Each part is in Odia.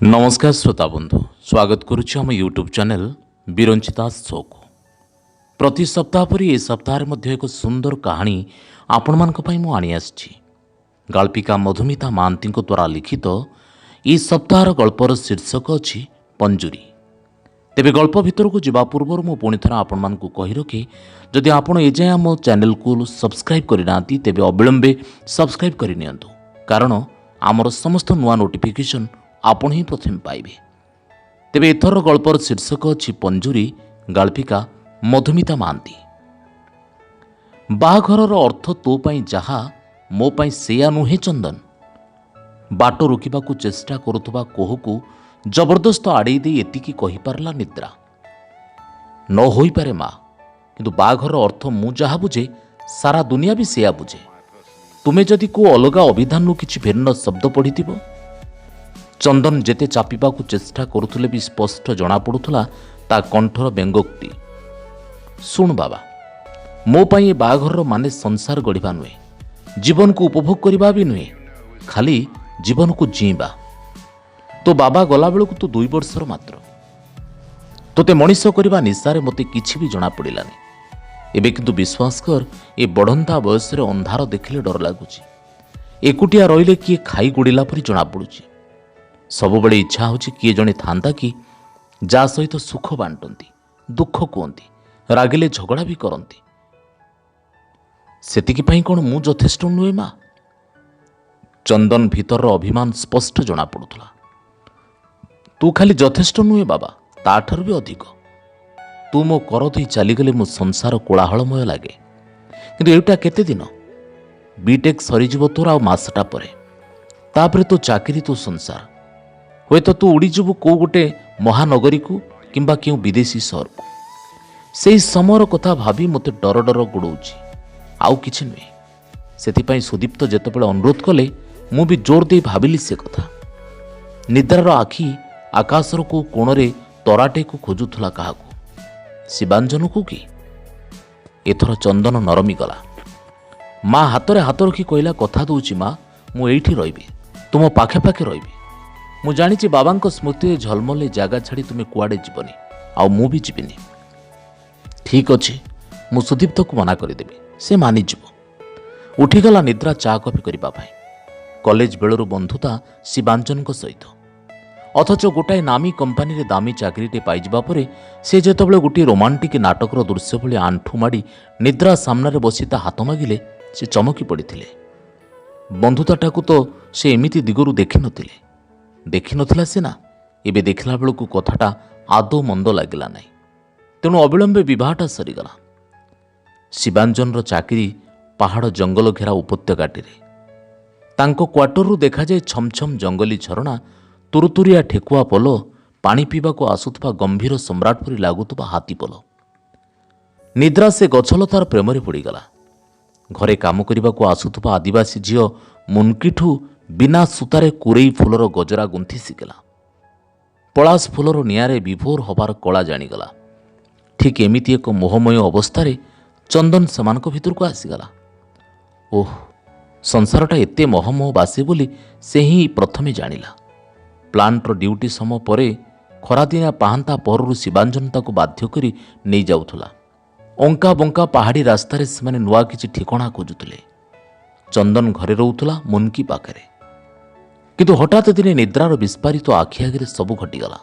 नमस्कार श्रोता बंधु स्वागत करुच्ची आम यूट्यूब चैनल बिरंचिता शो को प्रति सप्ताह परी ए सप्ताह मध्य एक सुंदर कहानी आपण मानक पई मु आनी आछि। गाल्पिका मधुमिता महांती द्वारा लिखित ए सप्ताहर गल्पर शीर्षक अछि पंजुरी। तेबे गल्प भितर को जिबा पूर्व मु पुणी थरा आपण मानकु कहि रखे जदि आपण एजाय आम चैनल को सब्सक्राइब करिनांती तेबे अविलंबे सब्सक्राइब करि नियंतु कारण आमर समस्त नुआ नोटिफिकेशन आपण ही प्रथम पाइबे। तेबे एथर गल्पर शीर्षक अछि पंजुरी। गाल्पिका मधुमिता महांती। बाहाघरर अर्थ तो पई जहा मो पई सेया नुहे चंदन। बाट रोकिबाकू चेष्टा करुथबा कोहकू जबरदस्त आड़े दे एतिकी कहि पारला निद्रा। न होई पारे मां, किंतु बाहाघर अर्थ मु जहा बुझे सारा दुनिया भी सेया बुझे। तुमे जदि को अलगा अभिधान किछि भिन्न शब्द पढ़िथिबो। चंदन जेते चापिबाकू चेष्टा करुथले भी स्पष्ट जना पड़ुथला ता कंठर व्यंगोक्ति। सुन बाबा, मो पाई बाहाघर माने संसार गढ़िबा नुहे, जीवन को उपभोग करबा भी नुहे, खाली जीवन को जीवा। तो बाबा गला बेलू तू 2 वर्षर मात्र। तोते मनीष करबा निशारे मते किछि भी जना पड़िलानी। एबे किंतु विश्वास कर, ए बढ़ंता बयस रे अंधार देखिले डर लागुची। एकुटिया रहिले किए खाई गुड़िला परी जना पड़ुची। सब बड़े इच्छा होची किए जने थांता कि जा सहित सुख बांटती, दुख कहती, रागिले झगड़ा भी करती। सेतिकी पई कोन मु यथेष्ट नुहे मां? चंदन भीतर अभिमान स्पष्ट जना पड़ुथला। तू खाली यथेष्ट नुहे बाबा, ताठर भी अधिक। तू मो कर धोई चलीगले मो संसार कोलाहलमय लगे। किंतु एटा केते दिन? बीटेक सरीजीव तोर आ मासटा परे, तापरे तो चाकरी तो संसार। हुए तो तू उड़ीजु को गोटे महानगरी को किंबा क्यों विदेशी सहर को। से समयर कथा भाभी मते डर डर गोड़ौची, आउ किछि नुहे। सेतिपाई सुदीप्त जेतेबेले अनुरोध कले मु भी जोर दे भाबिली से कथा। निद्रार आखि आकाशर को कोणरे तराटे को खोजुथला काहाकू, शिवांजन को कि? एथर चंदन नरमी गला। मां हातरे हाथ रखी कहला, कथा दउची मां, मु एइठी रहिबी, तुम पाखे पाखे रहिबी। मु जानिछि बाबांको स्मृति झलमले जागा छाड़ी तुमे कुआडे जीवनी, आउ मु भी जीविनी। ठीक अछि, मु सुदीप्त को मना करदेबी, से मानि जीव। उठीगला निद्रा चा कॉफी करिबा भाई। कॉलेज बेलरू बंधुता शिवांजन को सहित, अथच गोटाए नामी कंपानी रे दामी चाकरीटे पाइजिबा परे से जेतेबेले गोटे रोमांटिक नाटकर दृश्य भली आंठू माड़ी निद्रा सामने बसी ता हाथ मागिले से चमकी पड़िथिले। बंधुताटाकू तो से एमिति दिगरू देखि नथिला सिना, एबे देखला बेलू कथाटा आदौ मंद लागिला नहीं। तेणु अविलंबे विवाहटा सरीगला। शिवांजन चाकरी पहाड़ जंगल घेरा उपत्यकाटी। तांको क्वार्टररू देखा जाए छम छम जंगली झरणा, तुरुतुरिया ठेकुआ पोल, पानी पीवाको आसुथबा गंभीर सम्राट परी लागुथबा हाथी पोल। निद्रा से गछलतार प्रेमरे पड़ीगला। घरे काम करबाको आसुथबा आदिवासी झील मुनकीठू बिना सूतारे कुरेई फूलर गजरा गुंथि शिखला। पलाश फूलर निआरे विभोर हबार कला जाणीगला। ठीक एमिति एक मोहमय अवस्थारे चंदन सेमानक भितर को आसीगला। ओह, संसारटा एते मोहमोह बासे बोली से ही प्रथमे जानिला। प्लांटर ड्यूटी समय परे खरादिनिया पाहांता पहरु शिवांजन ताको बाध्य करी नहीं जाउथला। अंका बंका पहाड़ी रास्तारे सेमाने नुआ किछि ठिकणा खोजुथले। चंदन घरे रहउथला मुनकी पाखरे। किंतु हठात दिने निद्रार विस्फारित आखि आगे सबू घटीगला।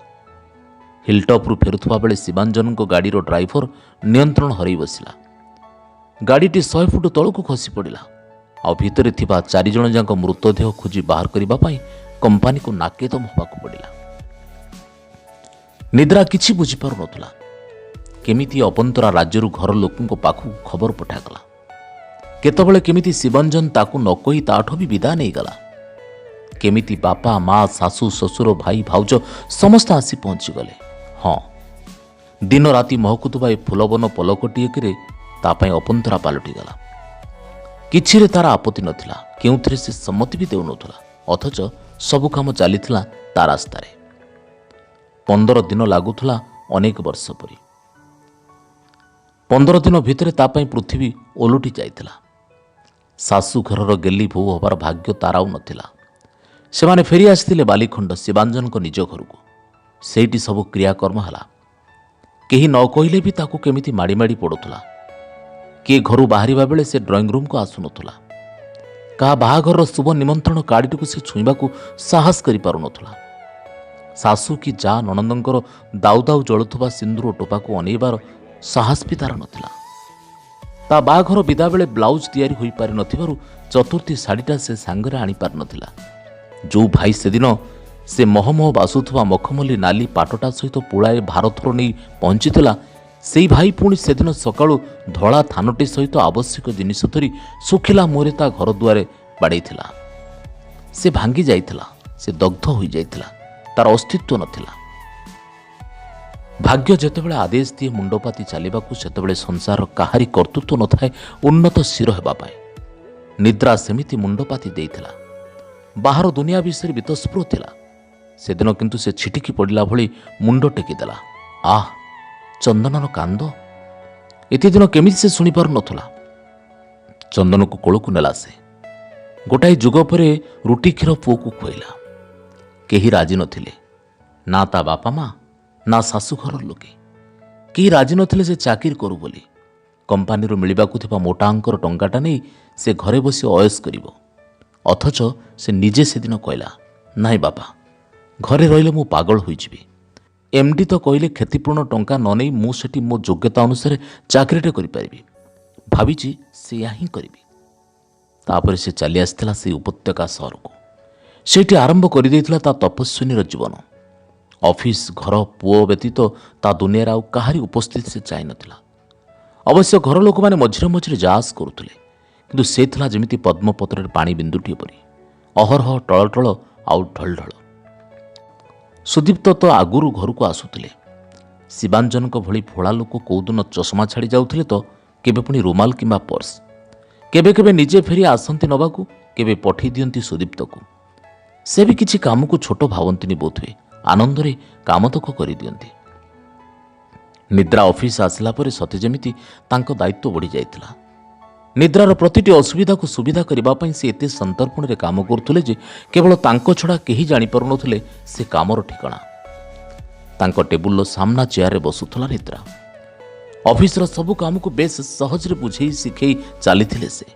हिलटॉपरू फेरुथबा बेले शिवांजन को गाड़ीर ड्राइवर नियंत्रण हरई बसिला। गाड़ीटी 100 फुट तलू खसी पड़ा। आ भितरे थिबा 4 जण जाक मृतदेह खोजी बाहर करबा पई कंपानी को नाकेदम होबाकू पड़िला। निद्रा किछि बुझी पारु नथला। केमिति अपंतरा राज्यरू घर लोकंको पाखु खबर पठागला। केतबेले केमिति शिवांजन ताकू न कही ताठो भी विदा नहीं गला। केमिति बापा माँ सासू ससुर भाई भाउज समस्त आसी पहुंची गले। हाँ, दिन राति महकुतुबा ए फुलबन पलकटीए तापाई अपंतरा पालटी गला। किछि तार आपत्ति नथिला, केउथरे से सम्मति भी देउनथला, अथच सबु काम चलीथिला ता रास्तारे। 15 दिन लागुथला अनेक वर्ष परी। 15 दिन भितरे तापाई पृथ्वी ओलुटी जाइथिला। सासू घरर गेली भो हबार भाग्य ताराउ नथिला। ସେମାନେ ଫେରି ଆସିଥିଲେ ବାଲିଖଣ୍ଡ ଶିବାଞ୍ଜନଙ୍କ ନିଜ ଘରକୁ। ସେଇଠି ସବୁ କ୍ରିୟାକର୍ମ ହେଲା। କେହି ନ କହିଲେ ବି ତାକୁ କେମିତି ମାଡ଼ି ମାଡ଼ି ପଡ଼ୁଥିଲା। କିଏ ଘରୁ ବାହାରିବା ବେଳେ ସେ ଡ୍ରଇଂ ରୁମ୍କୁ ଆସୁନଥିଲା। କାହା ବାହାଘରର ଶୁଭ ନିମନ୍ତ୍ରଣ କାର୍ଡଟିକୁ ସେ ଛୁଇଁବାକୁ ସାହସ କରିପାରୁନଥିଲା। ଶାଶୁ କି ଯା ନଣନ୍ଦଙ୍କର ଦାଉ ଦାଉ ଜଳୁଥିବା ସିନ୍ଦୁର ଟୋପାକୁ ଅନେଇବାର ସାହସ ବି ତାର ନଥିଲା। ତା ବାହାଘର ବିଦା ବେଳେ ବ୍ଲାଉଜ ତିଆରି ହୋଇପାରିନଥିବାରୁ ଚତୁର୍ଥୀ ଶାଢ଼ୀଟା ସେ ସାଙ୍ଗରେ ଆଣିପାରିନଥିଲା। ଯେଉଁ ଭାଇ ସେଦିନ ସେ ମହମହ ବାସୁଥିବା ମଖମଲ୍ଲି ନାଲି ପାଟଟା ସହିତ ପୁଳାଏ ଭାରଥର ନେଇ ପହଞ୍ଚିଥିଲା, ସେଇ ଭାଇ ପୁଣି ସେଦିନ ସକାଳୁ ଧଳା ଥାନଟି ସହିତ ଆବଶ୍ୟକ ଜିନିଷ ଧରି ଶୁଖିଲା ମୁହଁରେ ତା ଘର ଦୁଆରେ ବାଡ଼େଇଥିଲା। ସେ ଭାଙ୍ଗି ଯାଇଥିଲା, ସେ ଦଗ୍ଧ ହୋଇଯାଇଥିଲା, ତାର ଅସ୍ତିତ୍ୱ ନଥିଲା। ଭାଗ୍ୟ ଯେତେବେଳେ ଆଦେଶ ଦିଏ ମୁଣ୍ଡପାତି ଚାଲିବାକୁ, ସେତେବେଳେ ସଂସାରର କାହାରି କର୍ତ୍ତୃତ୍ୱ ନଥାଏ ଉନ୍ନତ ଶିର ହେବା ପାଇଁ। ନିଦ୍ରା ସେମିତି ମୁଣ୍ଡପାତି ଦେଇଥିଲା। ବାହାର ଦୁନିଆ ବିଷୟରେ ବିତସ୍ପୃହ ଥିଲା। ସେଦିନ କିନ୍ତୁ ସେ ଛିଟିକି ପଡ଼ିଲା ଭଳି ମୁଣ୍ଡ ଟେକିଦେଲା। ଆଃ, ଚନ୍ଦନର କାନ୍ଦ ଏତେ ଦିନ କେମିତି ସେ ଶୁଣିପାରୁନଥିଲା। ଚନ୍ଦନକୁ କୋଳକୁ ନେଲା ସେ। ଗୋଟାଏ ଯୁଗ ପରେ ରୁଟି କ୍ଷୀର ପୁଅକୁ ଖୁଆଇଲା। କେହି ରାଜି ନଥିଲେ, ନା ତା ବାପା ମା ନା ଶାଶୁଘର ଲୋକେ। କେହି ରାଜି ନଥିଲେ ସେ ଚାକିରି କରୁ ବୋଲି। କମ୍ପାନୀରୁ ମିଳିବାକୁ ଥିବା ମୋଟା ଅଙ୍କର ଟଙ୍କାଟା ନେଇ ସେ ଘରେ ବସି ଅୟସ କରିବ। ଅଥଚ ସେ ନିଜେ ସେଦିନ କହିଲା, ନାଇଁ ବାପା, ଘରେ ରହିଲେ ମୁଁ ପାଗଳ ହୋଇଯିବି। ଏମ୍ଡି ତ କହିଲେ କ୍ଷତିପୂରଣ ଟଙ୍କା ନ ନେଇ ମୁଁ ସେଠି ମୋ ଯୋଗ୍ୟତା ଅନୁସାରେ ଚାକିରିଟେ କରିପାରିବି। ଭାବିଛି ସେଇଆ ହିଁ କରିବି। ତାପରେ ସେ ଚାଲି ଆସିଥିଲା ସେଇ ଉପତ୍ୟକା ସହରକୁ। ସେଇଠି ଆରମ୍ଭ କରିଦେଇଥିଲା ତା ତପସ୍ୱିନୀର ଜୀବନ। ଅଫିସ, ଘର, ପୁଅ ବ୍ୟତୀତ ତା ଦୁନିଆରେ ଆଉ କାହାରି ଉପସ୍ଥିତି ସେ ଚାହିଁନଥିଲା। ଅବଶ୍ୟ ଘର ଲୋକମାନେ ମଝିରେ ମଝିରେ ଯାଆସ କରୁଥିଲେ, କିନ୍ତୁ ସେ ଥିଲା ଯେମିତି ପଦ୍ମପତ୍ରରେ ପାଣି ବିନ୍ଦୁଟିଏ ପରି, ଅହରହ ଟଳଟଳ ଆଉ ଢଳଢଳ। ସୁଦୀପ୍ତ ତ ଆଗରୁ ଘରକୁ ଆସୁଥିଲେ। ଶିବାଞ୍ଜନଙ୍କ ଭଳି ଭୋଳା ଲୋକ କୋଉଦିନ ଚଷମା ଛାଡ଼ି ଯାଉଥିଲେ ତ କେବେ ପୁଣି ରୁମାଲ କିମ୍ବା ପର୍ସ। କେବେ କେବେ ନିଜେ ଫେରି ଆସନ୍ତି ନେବାକୁ, କେବେ ପଠେଇ ଦିଅନ୍ତି ସୁଦୀପ୍ତକୁ। ସେ ବି କିଛି କାମକୁ ଛୋଟ ଭାବନ୍ତିନି ବୋଧହୁଏ, ଆନନ୍ଦରେ କାମତକ କରିଦିଅନ୍ତି। ନିଦ୍ରା ଅଫିସ ଆସିଲା ପରେ ସତେ ଯେମିତି ତାଙ୍କ ଦାୟିତ୍ୱ ବଢ଼ିଯାଇଥିଲା। ନିଦ୍ରାର ପ୍ରତିଟି ଅସୁବିଧାକୁ ସୁବିଧା କରିବା ପାଇଁ ସେ ଏତେ ସନ୍ତର୍ପଣରେ କାମ କରୁଥିଲେ ଯେ କେବଳ ତାଙ୍କ ଛଡ଼ା କେହି ଜାଣିପାରୁନଥିଲେ ସେ କାମର ଠିକଣା। ତାଙ୍କ ଟେବୁଲର ସାମ୍ନା ଚେୟାରରେ ବସୁଥିଲା ନିଦ୍ରା। ଅଫିସର ସବୁ କାମକୁ ବେଶ ସହଜରେ ବୁଝେଇ ଶିଖେଇ ଚାଲିଥିଲେ ସେ।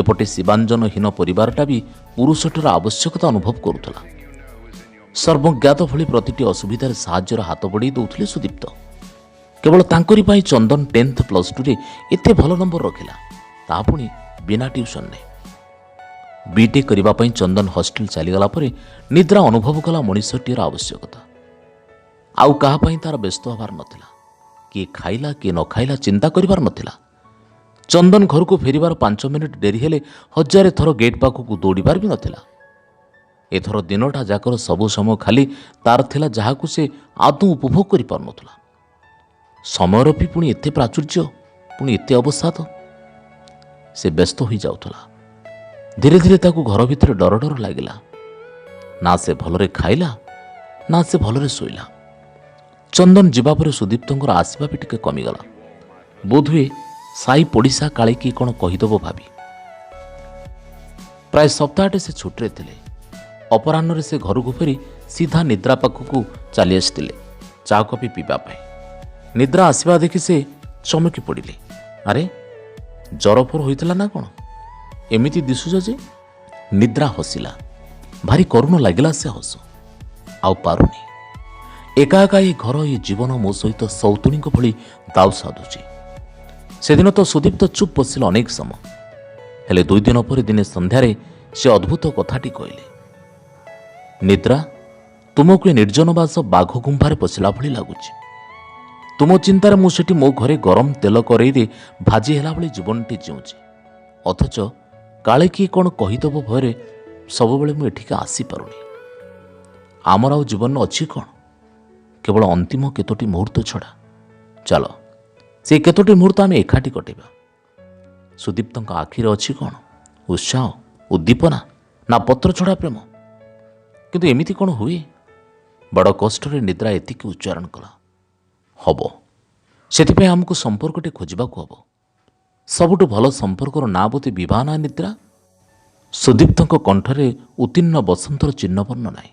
ଏପଟେ ଶିବାଞ୍ଜନହୀନ ପରିବାରଟା ବି ପୁରୁଷଟିର ଆବଶ୍ୟକତା ଅନୁଭବ କରୁଥିଲା। ସର୍ବଜ୍ଞାତ ଭଳି ପ୍ରତିଟି ଅସୁବିଧାରେ ସାହାଯ୍ୟର ହାତ ବଢ଼େଇ ଦେଉଥିଲେ ସୁଦୀପ୍ତ। କେବଳ ତାଙ୍କରି ପାଇଁ ଚନ୍ଦନ 10th +2ରେ ଏତେ ଭଲ ନମ୍ବର ରଖିଲା, ତାହା ପୁଣି ବିନା ଟ୍ୟୁସନରେ। ବିଟେକ୍ କରିବା ପାଇଁ ଚନ୍ଦନ ହଷ୍ଟେଲ ଚାଲିଗଲା ପରେ ନିଦ୍ରା ଅନୁଭବ କଲା ମଣିଷଟିର ଆବଶ୍ୟକତା। ଆଉ କାହା ପାଇଁ ତାର ବ୍ୟସ୍ତ ହେବାର ନଥିଲା। କିଏ ଖାଇଲା କିଏ ନ ଖାଇଲା ଚିନ୍ତା କରିବାର ନଥିଲା। ଚନ୍ଦନ ଘରକୁ ଫେରିବାର 5 ମିନିଟ୍ ଡେରି ହେଲେ 1000 ଥର ଗେଟ୍ ପାଖକୁ ଦୌଡ଼ିବାର ବି ନଥିଲା। ଏଥର ଦିନଟା ଯାକର ସବୁ ସମୟ ଖାଲି ତାର ଥିଲା, ଯାହାକୁ ସେ ଆଦୌ ଉପଭୋଗ କରିପାରୁନଥିଲା। ସମୟର ବି ପୁଣି ଏତେ ପ୍ରାଚୁର୍ଯ୍ୟ, ପୁଣି ଏତେ ଅବସାଦ। ସେ ବ୍ୟସ୍ତ ହୋଇଯାଉଥିଲା। ଧୀରେ ଧୀରେ ତାକୁ ଘର ଭିତରେ ଡର ଡର ଲାଗିଲା। ନା ସେ ଭଲରେ ଖାଇଲା, ନା ସେ ଭଲରେ ଶୋଇଲା। ଚନ୍ଦନ ଯିବା ପରେ ସୁଦୀପ୍ତଙ୍କର ଆସିବା ବି ଟିକେ କମିଗଲା। ବୋଧହୁଏ ସାଇ ପଡ଼ିଶା କାଳେ କିଏ କ'ଣ କହିଦେବ ଭାବି। ପ୍ରାୟ ସପ୍ତାହଟେ ସେ ଛୁଟିରେ ଥିଲେ। ଅପରାହ୍ନରେ ସେ ଘରକୁ ଫେରି ସିଧା ନିଦ୍ରା ପାଖକୁ ଚାଲି ଆସିଥିଲେ ଚା କପି ପିଇବା ପାଇଁ। ନିଦ୍ରା ଆସିବା ଦେଖି ସେ ଚମକି ପଡ଼ିଲେ। ଆରେ, ଜର ଫର ହୋଇଥିଲା ନା କ'ଣ? ଏମିତି ଦିଶୁଛ ଯେ? ନିଦ୍ରା ହସିଲା। ଭାରି କରୁଣ ଲାଗିଲା ସେ ହସ। ଆଉ ପାରୁନି। ଏକା ଏକା ଏ ଘର, ଏ ଜୀବନ ମୋ ସହିତ ସୌତୁଣୀଙ୍କ ଭଳି ଦାଉ ସାଧୁଛି। ସେଦିନ ତ ସୁଦୀପ୍ତ ଚୁପ୍ ବସିଲା ଅନେକ ସମୟ। ହେଲେ 2 ଦିନ ପରେ ଦିନେ ସନ୍ଧ୍ୟାରେ ସେ ଅଦ୍ଭୁତ କଥାଟି କହିଲେ। ନିଦ୍ରା, ତୁମକୁ ଏ ନିର୍ଜନବାସ ବାଘ ଗୁମ୍ଫାରେ ପଶିଲା ଭଳି ଲାଗୁଛି। ତୁମ ଚିନ୍ତାରେ ମୁଁ ସେଠି ମୋ ଘରେ ଗରମ ତେଲ କରେଇରେ ଭାଜି ହେଲା ଭଳି ଜୀବନଟି ଜିଉଛି। ଅଥଚ କାଳେ କିଏ କ'ଣ କହିଦେବ ଭୟରେ ସବୁବେଳେ ମୁଁ ଏଠିକି ଆସିପାରୁନି। ଆମର ଆଉ ଜୀବନ ଅଛି କ'ଣ? କେବଳ ଅନ୍ତିମ କେତୋଟି ମୁହୂର୍ତ୍ତ ଛଡ଼ା। ଚାଲ, ସେ କେତୋଟି ମୁହୂର୍ତ୍ତ ଆମେ ଏକାଠି କଟେଇବା। ସୁଦୀପ୍ତଙ୍କ ଆଖିରେ ଅଛି କ'ଣ? ଉତ୍ସାହ, ଉଦ୍ଦୀପନା, ନା ପତ୍ରଛଡ଼ା ପ୍ରେମ? କିନ୍ତୁ ଏମିତି କ'ଣ ହୁଏ? ବଡ଼ କଷ୍ଟରେ ନିଦ୍ରା ଏତିକି ଉଚ୍ଚାରଣ କଲା। ହବ। ସେଥିପାଇଁ ଆମକୁ ସମ୍ପର୍କଟି ଖୋଜିବାକୁ ହବ। ସବୁଠୁ ଭଲ ସମ୍ପର୍କର ନାଁ ବୋଧେ ବିବାହ ନା ନିଦ୍ରା? ସୁଦୀପ୍ତଙ୍କ କଣ୍ଠରେ ଉତ୍ତୀର୍ଣ୍ଣ ବସନ୍ତର ଚିହ୍ନବର୍ଣ୍ଣ ନାହିଁ।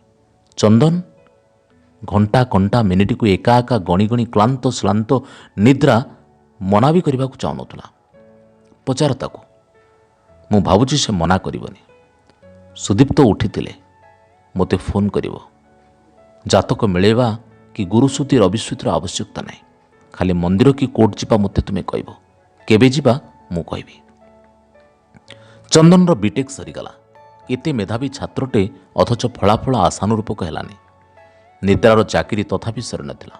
ଚନ୍ଦନ ଘଣ୍ଟା ଘଣ୍ଟା ମିନିଟକୁ ଏକା ଏକା ଗଣି ଗଣି କ୍ଳାନ୍ତ ଶ୍ଳାନ୍ତ ନିଦ୍ରା ମନା ବି କରିବାକୁ ଚାହୁଁନଥିଲା। ପଚାର ତାକୁ, ମୁଁ ଭାବୁଛି ସେ ମନା କରିବନି। ସୁଦୀପ୍ତ ଉଠିଥିଲେ, ମୋତେ ଫୋନ୍ କରିବ। ଜାତକ ମିଳେଇବା କି ଗୁରୁଶୁତି ରବିଶୁତିର ଆବଶ୍ୟକତା ନାହିଁ। ଖାଲି ମନ୍ଦିର କି କୋର୍ଟ ଯିବା ମୋତେ ତୁମେ କହିବ। କେବେ ଯିବା ମୁଁ କହିବି। ଚନ୍ଦନର ବିଟେକ୍ ସରିଗଲା। ଏତେ ମେଧାବୀ ଛାତ୍ରଟେ ଅଥଚ ଫଳାଫଳ ଆଶାନୁରୂପକ ହେଲାନି। ନିଦ୍ରାର ଚାକିରି ତଥାପି ସରିନଥିଲା।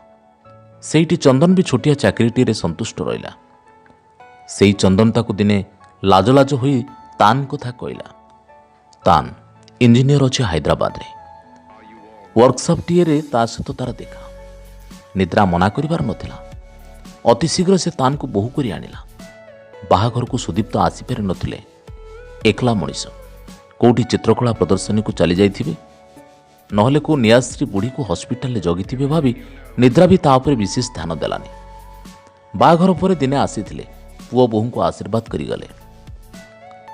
ସେଇଠି ଚନ୍ଦନ ବି ଛୋଟିଆ ଚାକିରିଟିରେ ସନ୍ତୁଷ୍ଟ ରହିଲା। ସେଇ ଚନ୍ଦନ ତାକୁ ଦିନେ ଲାଜ ଲାଜ ହୋଇ ତାନ୍ କଥା କହିଲା। ତାନ୍ ଇଞ୍ଜିନିୟର ଅଛି ହାଇଦ୍ରାବାଦରେ। ୱାର୍କସପ୍ଟିଏରେ ତା ସହିତ ତାର ଦେଖା। ନିଦ୍ରା ମନା କରିବାର ନଥିଲା। ଅତି ଶୀଘ୍ର ସେ ତାନ୍କୁ ବୋହୂ କରି ଆଣିଲା। ବାହାଘରକୁ ସୁଦୀପ୍ତ ଆସିପାରି ନଥିଲେ। ଏକଲା ମଣିଷ, କେଉଁଠି ଚିତ୍ରକଳା ପ୍ରଦର୍ଶନୀକୁ ଚାଲି ଯାଇଥିବେ, ନହେଲେ କେଉଁ ନିଆଶ୍ରୀ ବୁଢ଼ୀକୁ ହସ୍ପିଟାଲରେ ଜଗିଥିବେ ଭାବି ନିଦ୍ରା ବି ତା ଉପରେ ବିଶେଷ ଧ୍ୟାନ ଦେଲାନି। ବାହାଘର ପରେ ଦିନେ ଆସିଥିଲେ, ପୁଅ ବୋହୂଙ୍କୁ ଆଶୀର୍ବାଦ କରିଗଲେ।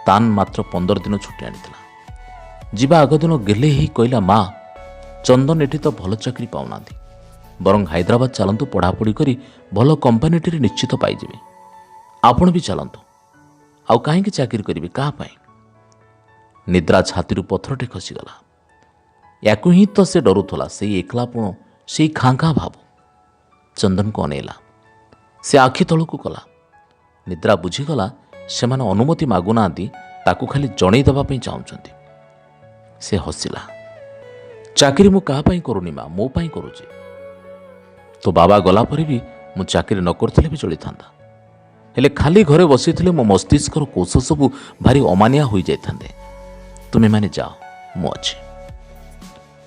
ତାନ୍ ମାତ୍ର 15 ଦିନ ଛୁଟି ଆଣିଥିଲା। ଯିବା ଆଗ ଦିନ ଗେହ୍ଲେ ହେଇ କହିଲା, ମା, ଚନ୍ଦନ ଏଠି ତ ଭଲ ଚାକିରି ପାଉନାହାନ୍ତି, ବରଂ ହାଇଦ୍ରାବାଦ ଚାଲନ୍ତୁ, ପଢ଼ାପଢ଼ି କରି ଭଲ କମ୍ପାନୀଟିରେ ନିଶ୍ଚିତ ପାଇଯିବେ। ଆପଣ ବି ଚାଲନ୍ତୁ। ଆଉ କାହିଁକି ଚାକିରି କରିବେ, କାହା ପାଇଁ? ନିଦ୍ରା ଛାତିରୁ ପଥରଟେ ଖସିଗଲା। ୟାକୁ ହିଁ ତ ସେ ଡରୁଥିଲା, ସେଇ ଏକଲାପଣ, ସେଇ ଖାଁ ଖାଁ ଭାବ। ଚନ୍ଦନକୁ ଅନେଇଲା। ସେ ଆଖି ତଳକୁ କଲା। ନିଦ୍ରା ବୁଝିଗଲା ସେମାନେ ଅନୁମତି ମାଗୁନାହାନ୍ତି, ତାକୁ ଖାଲି ଜଣେଇ ଦେବା ପାଇଁ ଚାହୁଁଛନ୍ତି। ସେ ହସିଲା। ଚାକିରି ମୁଁ କାହା ପାଇଁ କରୁନି ମା, ମୋ ପାଇଁ କରୁଛି। ତୋ ବାବା ଗଲା ପରେ ବି ମୁଁ ଚାକିରି ନ କରିଥିଲେ ବି ଚଳିଥାନ୍ତା। ହେଲେ ଖାଲି ଘରେ ବସିଥିଲେ ମୋ ମସ୍ତିଷ୍କର କୋଷ ସବୁ ଭାରି ଅମାନିଆ ହୋଇଯାଇଥାନ୍ତେ। ତୁମେମାନେ ଯାଅ, ମୁଁ ଅଛି।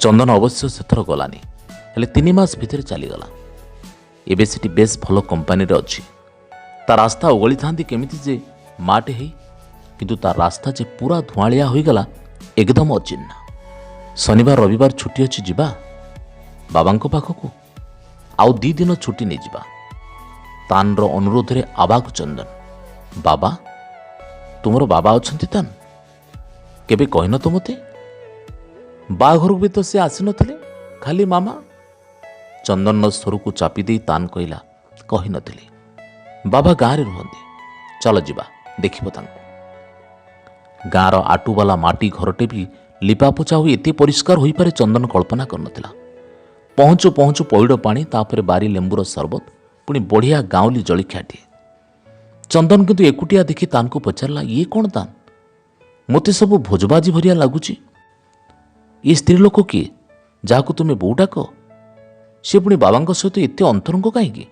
ଚନ୍ଦନ ଅବଶ୍ୟ ସେଥର ଗଲାନି, ହେଲେ 3 ମାସ ଭିତରେ ଚାଲିଗଲା। ଏବେ ସେଠି ବେଶ୍ ଭଲ କମ୍ପାନୀରେ ଅଛି। ତା ରାସ୍ତା ଓଗଳିଥାନ୍ତି କେମିତି ଯେ ମାଟେ ହେଇ, କିନ୍ତୁ ତା ରାସ୍ତା ଯେ ପୁରା ଧୂଆଁଳିଆ ହୋଇଗଲା, ଏକଦମ ଅଚିହ୍ନା। ଶନିବାର ରବିବାର ଛୁଟି ଅଛି, ଯିବା ବାବାଙ୍କ ପାଖକୁ। ଆଉ 2 ଦିନ ଛୁଟି ନେଇଯିବା। ତାନ୍ର ଅନୁରୋଧରେ ଆବାକ ଚନ୍ଦନ। ବାବା? ତୁମର ବାବା ଅଛନ୍ତି ତାନ୍? କେବେ କହିନ ତ ମୋତେ? ବାହାଘରକୁ ବି ତ ସେ ଆସିନଥିଲେ, ଖାଲି ମାମା। ଚନ୍ଦନର ସ୍ୱରକୁ ଚାପି ଦେଇ ତାନ୍ କହିଲା, କହିନଥିଲି। ବାବା ଗାଁରେ ରୁହନ୍ତି, ଚାଲ ଯିବା, ଦେଖିବ ତାଙ୍କୁ। ଗାଁର ଆଟୁବାଲା ମାଟି ଘରଟେ ବି ଲିପାପୋଛା ହୋଇ ଏତେ ପରିଷ୍କାର ହୋଇପାରେ ଚନ୍ଦନ କଳ୍ପନା କରିନଥିଲା। ପହଞ୍ଚୁ ପହଞ୍ଚୁ ପଇଡ଼ ପାଣି, ତାପରେ ବାରି ଲେମ୍ବୁର ସରବତ, ପୁଣି ବଢ଼ିଆ ଗାଉଁଲି ଜଳଖିଆଟିଏ। ଚନ୍ଦନ କିନ୍ତୁ ଏକୁଟିଆ ଦେଖି ତାନ୍କୁ ପଚାରିଲା, ଇଏ କ'ଣ ତାନ୍? ମୋତେ ସବୁ ଭୋଜବାଜି ଭରିଆ ଲାଗୁଛି। ଏ ସ୍ତ୍ରୀ ଲୋକ କିଏ, ଯାହାକୁ ତୁମେ ବୋଉ ଡାକ? ସେ ପୁଣି ବାବାଙ୍କ ସହିତ ଏତେ ଅନ୍ତରଙ୍ଗ କାହିଁକି?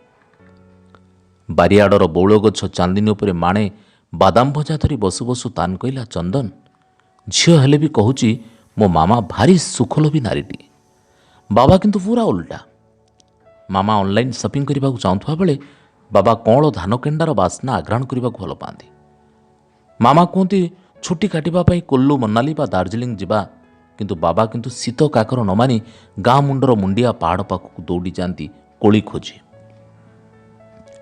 ବାରିଆଡ଼ର ବଉଳ ଗଛ ଚାନ୍ଦିନୀ ଉପରେ ମାଣେ ବାଦାମ ଭଜା ଧରି ବସୁ ବସୁ ତାନ୍ କହିଲା, ଚନ୍ଦନ, ଝିଅ ହେଲେ ବି କହୁଛି ମୋ ମାମା ଭାରି ସୁଖଲୋଭୀ ନାରୀଟିଏ। ବାବା କିନ୍ତୁ ପୁରା ଓଲଟା। ମାମା ଅନଲାଇନ୍ ସପିଂ କରିବାକୁ ଚାହୁଁଥିବା ବେଳେ ବାବା କଅଁଳ ଧାନ କେଣ୍ଡାର ବାସ୍ନା ଆଘ୍ରାଣ କରିବାକୁ ଭଲ ପାଆନ୍ତି। ମାମା କୁହନ୍ତି ଛୁଟି କାଟିବା ପାଇଁ କୁଲ୍ଲୁ ମନାଲି ବା ଦାର୍ଜିଲିଂ ଯିବା, କିନ୍ତୁ ବାବା କିନ୍ତୁ ଶୀତ କାକର ନ ମାନି ଗାଁ ମୁଣ୍ଡର ମୁଣ୍ଡିଆ ପାହାଡ଼ ପାଖକୁ ଦୌଡ଼ି ଯାଆନ୍ତି କୋଳି ଖୋଜି।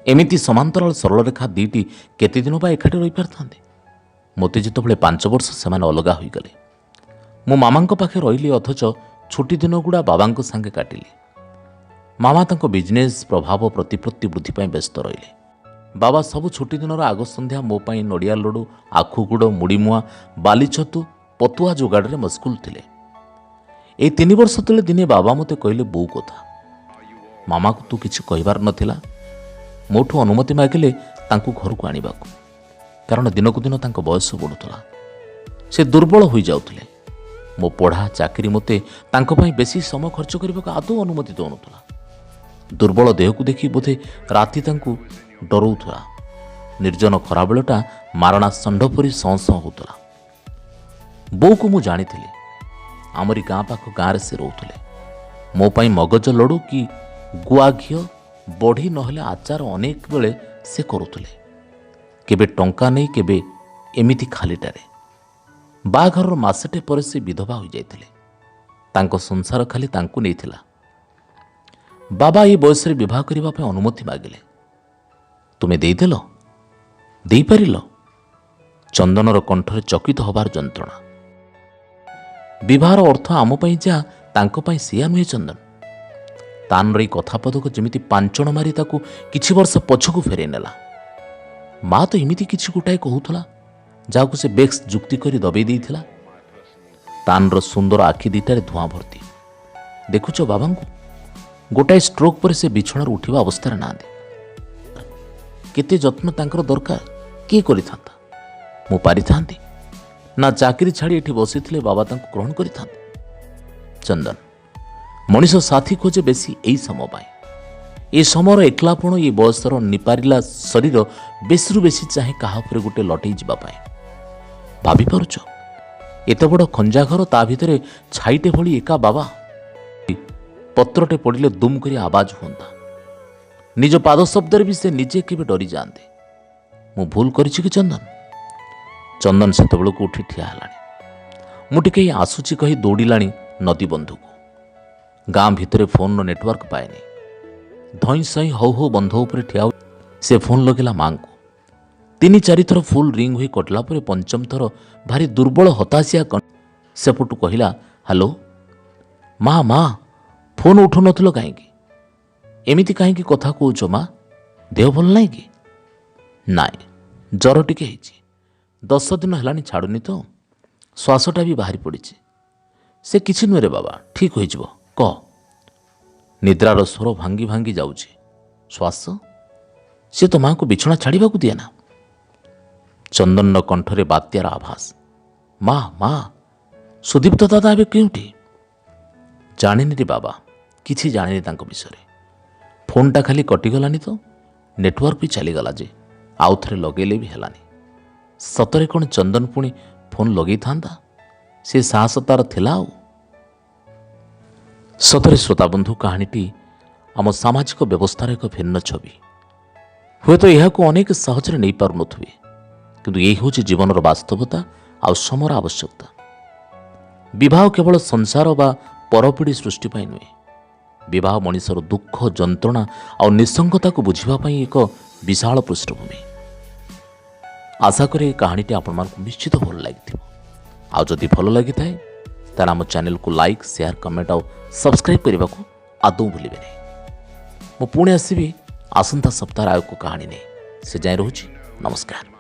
ଏମିତି ସମାନ୍ତରାଳ ସରଳରେଖା 2ଟି କେତେ ଦିନ ବା ଏକାଠି ରହିପାରିଥାନ୍ତେ? ମୋତେ ଯେତେବେଳେ 5 ବର୍ଷ ସେମାନେ ଅଲଗା ହୋଇଗଲେ, ମୁଁ ମାମାଙ୍କ ପାଖେ ରହିଲି, ଅଥଚ ଛୁଟି ଦିନଗୁଡ଼ା ବାବାଙ୍କ ସାଙ୍ଗେ କାଟିଲି। ମାମା ତାଙ୍କ ବିଜନେସ୍ ପ୍ରଭାବ ପ୍ରତିପତ୍ତି ବୃଦ୍ଧି ପାଇଁ ବ୍ୟସ୍ତ ରହିଲେ। ବାବା ସବୁ ଛୁଟି ଦିନର ଆଗ ସନ୍ଧ୍ୟା ମୋ ପାଇଁ ନଡ଼ିଆ ଲଡ଼ୁ, ଆଖୁ ଗୁଡ଼, ମୁଢ଼ିମୁଆଁ, ବାଲି ଛତୁ, ପତୁଆ ଯୋଗାଡ଼ରେ ମସଗୁଲ ଥିଲେ। ଏଇ 3 ବର୍ଷ ତଳେ ଦିନେ ବାବା ମୋତେ କହିଲେ, ବୋଉ କଥା। ମାମାକୁ ତୁ କିଛି କହିବାର ନଥିଲା। ମୋଠୁ ଅନୁମତି ମାଗିଲେ ତାଙ୍କୁ ଘରକୁ ଆଣିବାକୁ, କାରଣ ଦିନକୁ ଦିନ ତାଙ୍କ ବୟସ ବଢ଼ୁଥିଲା। ସେ ଦୁର୍ବଳ ହୋଇଯାଉଥିଲେ। ମୋ ପଢ଼ା ଚାକିରି ମୋତେ ତାଙ୍କ ପାଇଁ ବେଶୀ ସମୟ ଖର୍ଚ୍ଚ କରିବାକୁ ଆଦୌ ଅନୁମତି ଦେଉନଥିଲା। ଦୁର୍ବଳ ଦେହକୁ ଦେଖି ବୋଧେ ରାତି ତାଙ୍କୁ ଡରଉଥିଲା। ନିର୍ଜନ ଖରାବେଳଟା ମାରଣା ଷଣ୍ଢ ପରି ସଁ ସଁ ହେଉଥିଲା। ବୋଉକୁ ମୁଁ ଜାଣିଥିଲି। ଆମରି ଗାଁ ପାଖ ଗାଁରେ ସେ ରହୁଥିଲେ। ମୋ ପାଇଁ ମଗଜ ଲଡ଼ୁ କି ଗୁଆ ଘିଅ, ବଢ଼ି ନହେଲେ ଆଚାର ଅନେକ ବେଳେ ସେ କରୁଥିଲେ। କେବେ ଟଙ୍କା ନେଇ, କେବେ ଏମିତି ଖାଲିଟାରେ। ବାହାଘରର ମାସଟେ ପରେ ସେ ବିଧବା ହୋଇଯାଇଥିଲେ। ତାଙ୍କ ସଂସାର ଖାଲି ତାଙ୍କୁ ନେଇଥିଲା। ବାବା ଏ ବୟସରେ ବିବାହ କରିବା ପାଇଁ ଅନୁମତି ମାଗିଲେ। ତୁମେ ଦେଇଦେଲ? ଦେଇପାରିଲ? ଚନ୍ଦନର କଣ୍ଠରେ ଚକିତ ହେବାର ଯନ୍ତ୍ରଣା। ବିବାହର ଅର୍ଥ ଆମ ପାଇଁ ଯାହା ତାଙ୍କ ପାଇଁ ସେଇଆ ନୁହେଁ ଚନ୍ଦନ। ତାନର ଏଇ କଥାପଦକୁ ଯେମିତି ପାଞ୍ଚଣ ମାରି ତାକୁ କିଛି ବର୍ଷ ପଛକୁ ଫେରାଇ ନେଲା। ମା ତ ଏମିତି କିଛି ଗୋଟାଏ କହୁଥିଲା ଯାହାକୁ ସେ ବେକ୍ସ ଯୁକ୍ତି କରି ଦବେଇ ଦେଇଥିଲା। ତାନର ସୁନ୍ଦର ଆଖି ଦିଟାରେ ଧୂଆଁ ଭର୍ତ୍ତି। ଦେଖୁଛ ବାବାଙ୍କୁ, ଗୋଟାଏ ଷ୍ଟ୍ରୋକ୍ ପରେ ସେ ବିଛଣାରୁ ଉଠିବା ଅବସ୍ଥାରେ ନାହାନ୍ତି। କେତେ ଯତ୍ନ ତାଙ୍କର ଦରକାର କିଏ କରିଥାନ୍ତା? ମୁଁ ପାରିଥାନ୍ତି ନା ଚାକିରି ଛାଡ଼ି ଏଠି ବସିଥିଲେ ବାବା ତାଙ୍କୁ ଗ୍ରହଣ କରିଥାନ୍ତେ? ଚନ୍ଦନ, ମଣିଷ ସାଥୀ ଖୋଜେ ବେଶୀ ଏଇ ସମୟ ପାଇଁ। ଏ ସମୟର ଏକଲାପଣ, ଏ ବୟସର ନିପାରିଲା ଶରୀର ବେଶୀରୁ ବେଶୀ ଚାହେଁ କାହା ଉପରେ ଗୋଟେ ଲଟେଇ ଯିବା ପାଇଁ। ଭାବିପାରୁଛ, ଏତେ ବଡ଼ ଖଞ୍ଜା ଘର, ତା ଭିତରେ ଛାଇଟେ ଭଳି ଏକା ବାବା। ପତ୍ରଟେ ପଡ଼ିଲେ ଦୁମ୍ କରି ଆବାଜ ହୁଅନ୍ତା। ନିଜ ପାଦ ଶବ୍ଦରେ ବି ସେ ନିଜେ କେବେ ଡରିଯାଆନ୍ତି। ମୁଁ ଭୁଲ କରିଛି କି ଚନ୍ଦନ? ଚନ୍ଦନ ସେତେବେଳକୁ ଉଠି ଠିଆ ହେଲାଣି। ମୁଁ ଟିକେ ଆସୁଛି କହି ଦୌଡ଼ିଲାଣି ନଦୀ ବନ୍ଧକୁ। ଗାଁ ଭିତରେ ଫୋନର ନେଟୱାର୍କ ପାଏନି। ଧଇଁ ସଇଁ ହଉ ହଉ ବନ୍ଧ ଉପରେ ଠିଆ ହୋଇ ସେ ଫୋନ୍ ଲଗେଇଲା ମାଙ୍କୁ। 3-4 ଥର ଫୁଲ୍ ରିଙ୍ଗ ହୋଇ କଟିଲା ପରେ ପଞ୍ଚମ ଥର ଭାରି ଦୁର୍ବଳ ହତାଶିଆ ସେପଟୁ କହିଲା, ହ୍ୟାଲୋ ମା, ମା ଫୋନ୍ ଉଠୁନଥିଲ କାହିଁକି? ଏମିତି କାହିଁକି କଥା କହୁଛ ମା? ଦେହ ଭଲ ନାହିଁ କି? ନାଇଁ, ଜ୍ୱର ଟିକେ ହେଇଛି। 10 ଦିନ ହେଲାଣି ଛାଡ଼ୁନି ତ, ଶ୍ୱାସଟା ବି ବାହାରି ପଡ଼ିଛି। ସେ କିଛି ନୁହେଁ ରେ ବାବା, ଠିକ୍ ହୋଇଯିବ, କହ। ନିଦ୍ରାର ସ୍ୱର ଭାଙ୍ଗି ଭାଙ୍ଗି ଯାଉଛି। ଶ୍ୱାସ? ସେ ତ ମାଙ୍କୁ ବିଛଣା ଛାଡ଼ିବାକୁ ଦିଏ ନା। ଚନ୍ଦନର କଣ୍ଠରେ ବାତ୍ୟାର ଆଭାସ। ମା, ମା ସୁଦୀପ୍ତ ଦାଦା ଏବେ କେଉଁଠି? ଜାଣିନି ରେ ବାବା, କିଛି ଜାଣିନି ତାଙ୍କ ବିଷୟରେ। ଫୋନ୍ଟା ଖାଲି କଟିଗଲାନି ତ, ନେଟୱାର୍କ ବି ଚାଲିଗଲା ଯେ ଆଉ ଥରେ ଲଗେଇଲେ ବି ହେଲାନି। ସତରେ କ'ଣ ଚନ୍ଦନ ପୁଣି ଫୋନ୍ ଲଗେଇଥାନ୍ତା? ସେ ସାହସ ତାର ଥିଲା ଆଉ? ସତରେ ଶ୍ରୋତାବନ୍ଧୁ, କାହାଣୀଟି ଆମ ସାମାଜିକ ବ୍ୟବସ୍ଥାର ଏକ ଭିନ୍ନ ଛବି। ହୁଏତ ଏହାକୁ ଅନେକ ସହଜରେ ନେଇପାରୁନଥିବେ, କିନ୍ତୁ ଏହି ହେଉଛି ଜୀବନର ବାସ୍ତବତା ଆଉ ସମୟର ଆବଶ୍ୟକତା। ବିବାହ କେବଳ ସଂସାର ବା ପରପିଢ଼ି ସୃଷ୍ଟି ପାଇଁ ନୁହେଁ। ବିବାହ ମଣିଷର ଦୁଃଖ, ଯନ୍ତ୍ରଣା ଆଉ ନିଃସଙ୍ଗତାକୁ ବୁଝିବା ପାଇଁ ଏକ ବିଶାଳ ପୃଷ୍ଠଭୂମି। ଆଶା କରେ ଏହି କାହାଣୀଟି ଆପଣମାନଙ୍କୁ ନିଶ୍ଚିତ ଭଲ ଲାଗିଥିବ। ଆଉ ଯଦି ଭଲ ଲାଗିଥାଏ ତାହେଲେ ଆମ ଚ୍ୟାନେଲକୁ ଲାଇକ୍, ସେୟାର, କମେଣ୍ଟ ଆଉ ସବସ୍କ୍ରାଇବ୍ କରିବାକୁ ଆଦୌ ଭୁଲିବେ ନାହିଁ। ମୁଁ ପୁଣି ଆସିବି ଆସନ୍ତା ସପ୍ତାହରେ ଆଉ ଏକ କାହାଣୀ ନେଇ। ସେ ଯାଏଁ ରହୁଛି, ନମସ୍କାର।